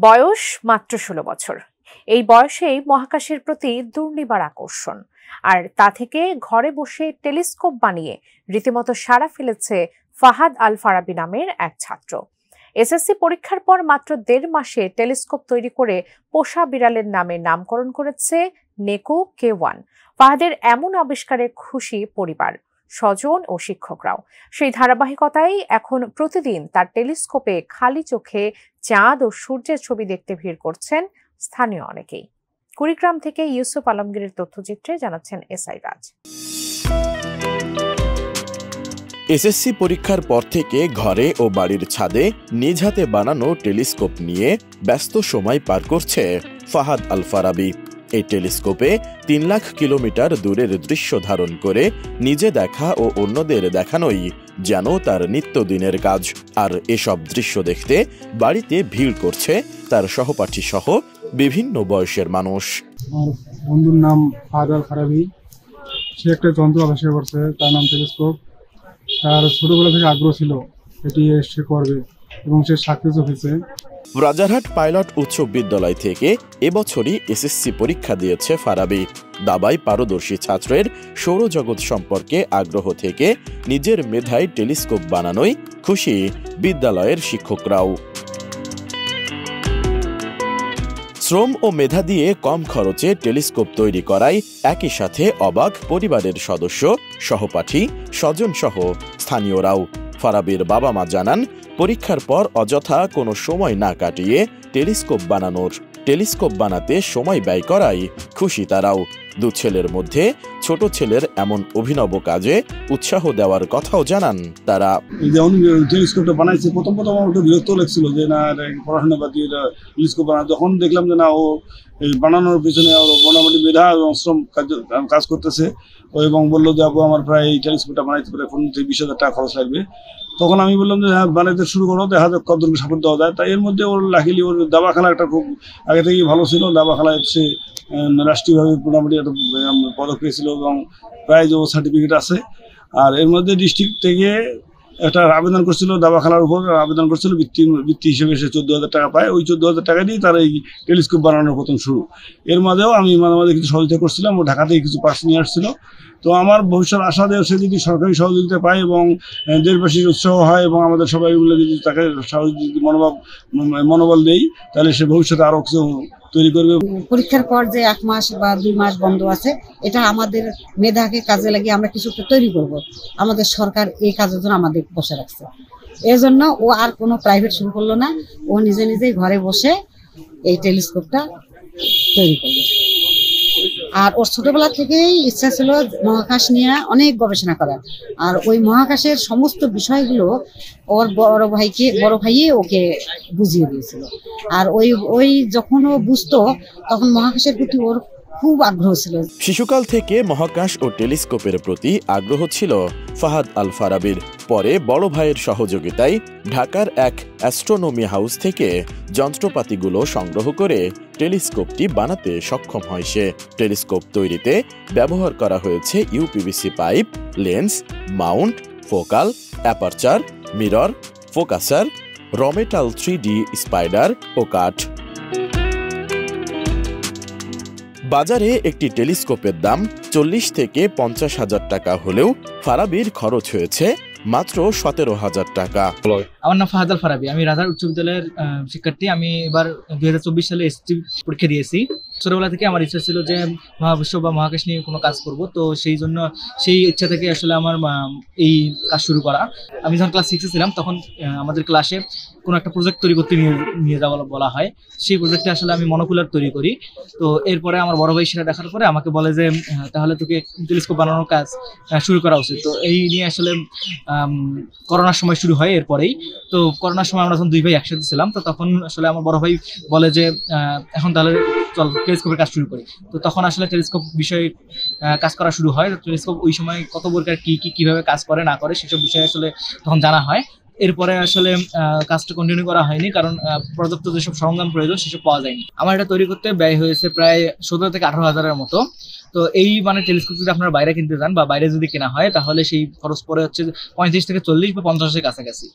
বয়স মাত্র ১৬ বছর। এই বয়সেই মহাকাশের প্রতি দুর্নিবার আকর্ষণ, আর তা থেকে ঘরে বসে টেলিস্কোপ বানিয়ে রীতিমতো সাড়া ফেলেছে ফাহাদ আল ফারাবী নামের এক ছাত্র। এসএসসি পরীক্ষার পর মাত্র ১.৫ মাসে টেলিস্কোপ তৈরি করে পোষা বিড়ালের নামে নামকরণ করেছে নেকো K1। ফাহাদের এমন আবিষ্কারে খুশি পরিবার, স্বজন ও শিক্ষকরাও। সেই ধারাবাহিকতায় এখন প্রতিদিন তার টেলিস্কোপে খালি চোখে চাঁদ ও সূর্যের ছবি দেখতে ভিড় করছেন স্থানীয় অনেকেই। কুড়িগ্রাম থেকে ইউসুফ আলমগীরের তথ্যচিত্রে জানাচ্ছেন এসআই রাজ। এসএসসি পরীক্ষার পর থেকে ঘরে ও বাড়ির ছাদে নিজ হাতে বানানো টেলিস্কোপ নিয়ে ব্যস্ত সময় পার করছে ফাহাদ আল ফারাবী। এই টেলিস্কোপে ৩ লাখ কিলোমিটার দূরের দৃশ্য ধারণ করে নিজে দেখা ও অন্যদের দেখানোই যেন তার নিত্যদিনের কাজ। আর এসব দৃশ্য দেখতে বাড়িতে ভিড় করছে তার সহপাঠী সহ বিভিন্ন বয়সের মানুষ। আমার বন্ধুর নাম ফাহাদ আল ফারাবী। সে একটা যন্ত্র আবিষ্কার করছে, তার নাম টেলিস্কোপ। তার ছোটবেলা থেকে আগ্রহ ছিল এটি সে করবে এবং সে সাকসেসও হয়েছে। রাজারহাট পাইলট উচ্চ বিদ্যালয় থেকে এবছরই এসএসসি পরীক্ষা দিয়েছে ফারাবী। দাবায় পারদর্শী ছাত্রের সৌরজগৎ সম্পর্কে আগ্রহ থেকে নিজের মেধায় টেলিস্কোপ বানানোয় খুশি বিদ্যালয়ের শিক্ষকরাও। শ্রম ও মেধা দিয়ে কম খরচে টেলিস্কোপ তৈরি করায় একই সাথে অবাক পরিবারের সদস্য, সহপাঠী, স্বজন সহ স্থানীয়রাও। ফারাবীর বাবা মা জানান, পরীক্ষার পর অযথা কোনো সময় না কাটিয়ে টেলিস্কোপ বানাতে সময় ব্যয় করায় খুশি তারাও। দু ছেলের মধ্যে ছোট ছেলের এমন অভিনব কাজে উৎসাহ দেওয়ার কথাও জানান তারা। যেমন টেলিস্কোপটা বানাইছে, প্রথম আমার একটু বিরক্ত লাগছিল যে না পড়াশোনা বাদ দিয়ে টেলিস্কোপ বানা। যখন দেখলাম যে না ও এই বানানোর পিছনে মোটামুটি মেধা এবং শ্রম কাজ করতেছে এবং বললো যে আপু আমার প্রায় এই টেলিস্কোপটা বানাইতে প্রায় 15-20 হাজার টাকা খরচ লাগবে। তখন আমি বললাম যে হ্যাঁ বানাইতে শুরু করো, দেখা যাক কতটুকু সাপোর্ট দেওয়া যায়। তাই এর মধ্যে ওর লাকিলি ওর দাবা খেলাটা খুব আগে থেকেই ভালো ছিল। দাবা খেলায় সে রাষ্ট্রীয়ভাবে মোটামুটি একটা পদক পেয়েছিল এবং প্রাইজ ও সার্টিফিকেট আছে। আর এর মধ্যে ডিস্ট্রিক্ট থেকে একটা আবেদন করছিল, দাবা খেলার উপর আবেদন করছিল, বৃত্তি হিসেবে সে 14,000 টাকা পায়। ওই 14,000 টাকা দিয়ে তার এই টেলিস্কোপ বানানোর প্রথম শুরু। এর মাঝেও আমি মাঝে মাঝে কিছু সহযোগিতা করছিলাম। ও ঢাকা থেকে কিছু পার্টস নিয়ে আসছিল। তো আমার ভবিষ্যৎ আশা দেয় সে যদি সরকারি সহযোগিতা পায় এবং দেশবাসীর উৎসাহ হয় এবং আমাদের সবাই মিলে যদি তাকে মনোবল দেই, তাহলে সে ভবিষ্যতে আরো কিছু তৈরি করবে। পরীক্ষার পর যে 1 মাস বা 2 মাস বন্ধ আছে, এটা আমাদের মেধাকে কাজে লাগিয়ে আমরা কিছু তৈরি করব। আমাদের সরকার এই কাজের জন্য আমাদের বসে রাখছে। এই জন্য ও আর কোনো প্রাইভেট শুরু করলো না, ও নিজেই ঘরে বসে এই টেলিস্কোপটা তৈরি করবে। আর ওর ছোটবেলা থেকেই ইচ্ছা ছিল মহাকাশ নিয়ে অনেক গবেষণা করার। আর ওই মহাকাশের সমস্ত বিষয়গুলো ওর বড় ভাইয়ে ওকে বুঝিয়ে দিয়েছিল। আর ওই যখন ও বুঝতো তখন মহাকাশের প্রতি ওর খুব আগ্রহ ছিল। শিশুকাল থেকে মহাকাশ ও টেলিস্কোপের প্রতি আগ্রহ ছিল ফাহাদ আল ফারাবীর। পরে বড় ভাইয়ের সহযোগিতায় ঢাকার এক অ্যাস্ট্রোনমি হাউস থেকে যন্ত্রপাতিগুলো সংগ্রহ করে টেলিস্কোপটি বানাতে সক্ষম হয় সে। টেলিস্কোপ তৈরিতে ব্যবহার করা হয়েছে UPVC pipe, lens, mount, focal, aperture, mirror, focuser, রমেটাল 3D স্পাইডার ও কাঠ। বাজারে একটি টেলিস্কোপের দাম 40 থেকে 50 হাজার টাকা হলেও ফারাবীর খরচ হয়েছে মাত্র 17,000 টাকা। আমার নাম ফাহাদ আল ফারাবী। আমি রাজারহাট উচ্চ বিদ্যালয়ের শিক্ষার্থী। আমি এবার 2024 সালে এসএসসি পরীক্ষা দিয়েছি। ছোটবেলা থেকে আমার ইচ্ছা ছিল যে মহাবিশ্ব বা মহাকাশ নিয়ে কোনো কাজ করব। তো সেই ইচ্ছা থেকে আসলে আমার এই কাজ শুরু করা। আমি যখন ক্লাস 6-এ ছিলাম তখন আমাদের ক্লাসে কোনো একটা প্রজেক্ট তৈরি করতে নিয়ে যাওয়া বলা হয়। সেই প্রজেক্টে আসলে আমি মনোকুলার তৈরি করি। তো এরপরে আমার বড় ভাই সেটা দেখার পরে আমাকে বলে যে তাহলে তোকে টেলিস্কোপ বানানোর কাজ শুরু করা উচিত। তো এই নিয়ে আসলে করোনার সময় শুরু হয়। এরপরেই তো করোনার সময় আমরা যখন 2 ভাই একসাথে ছিলাম, তো তখন আসলে আমার বড় ভাই বলে যে এখন তাহলে চল টেলিস্কোপের কাজ শুরু করি। তো তখন আসলে টেলিস্কোপ বিষয়ে কাজ করা শুরু হয়। টেলিস্কোপ ওই সময় কত প্রকার কিভাবে কাজ করে না করে সেসব বিষয়ে আসলে তখন জানা হয়। এরপরে আসলে কাজটা কন্টিনিউ করা হয়নি, কারণ পর্যাপ্ত যেসব সরঞ্জাম প্রয়োজন সেসব পাওয়া যায়নি। আমার এটা তৈরি করতে ব্যয় হয়েছে প্রায় 17 থেকে 18,000-এর মতো। তো এই মানে টেলিস্কোপ যদি আপনারা বাইরে কিনতে যান বা বাইরে যদি কেনা হয় তাহলে সেই খরচ পড়ে হচ্ছে 35 থেকে 40 বা 50-এর কাছাকাছি।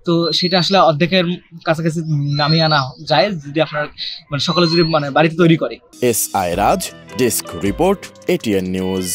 তো সেটা আসলে অর্ধেকের কাছাকাছি নামিয়ে আনা যায় যদি আপনার মানে সকলে যদি মানে বাড়িতে তৈরি করে। S I Raj, desk report, ATN news.